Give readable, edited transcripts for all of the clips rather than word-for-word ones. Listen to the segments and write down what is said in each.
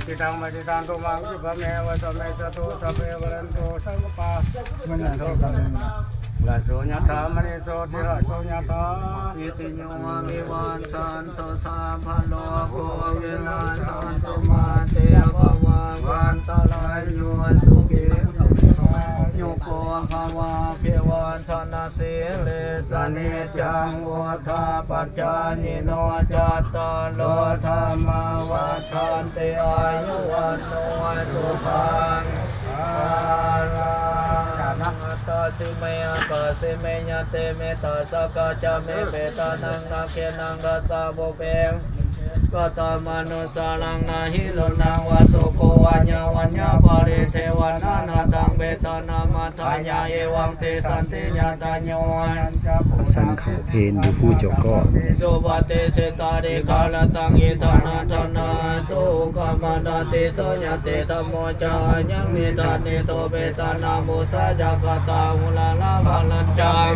ติตังมาติตังตุมังยุบเมวะสเมสตุสัพเพวรันตุสังฆปามันโตกันลาโสญตามณิโสติระโสญตาอิติโยวิวันสันตุสัพพะโลกโควินาศสันตุมาเตภวันตรายโยสุขิโยโกภวะเพวันธนาสีเลสนิจังวุฒาปัจจานิโนจัตตาโลธรรมวัฏันติอายุวันโนสุขังตัสสิเมตัสสิเมยะเตเมตัสสะกะจะเมเปตานังนาเคนังกัสสะโบเปก็ตามนุสารังนาหิโลนังวาสุโกวัญญาวัญญาปริเทวนานาตังเบตานามาทายาเอวังเตสันติญาตาโยสันเขาเพนอยู่ผู้เจ้าก็สุปฏิสิตาริกาลตังอิทานาธนาสุขมานาติโสยติธรรมโมจายังนิทานิโตเบตานามุสาจักตาหุลาลาภาลัญจัง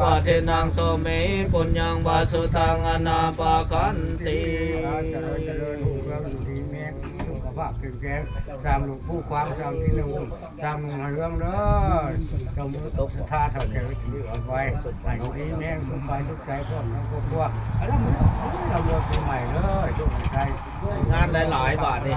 ปะเทนังโตเมปุญญังบาสุตังอนาปะกันติภาพถึงแก่ตามหลวงผู้ความตามที่หนึ่งตามหนึ่งเรื่องเด้อจำมือตกท่าเท่าแก่ที่เอาไว้ใส่ดีแม่งทุกไปทุกใจพวกทั้งพวกแล้วเราเลือกปีใหม่เลยช่วงไทยงานหลายๆบาทนี่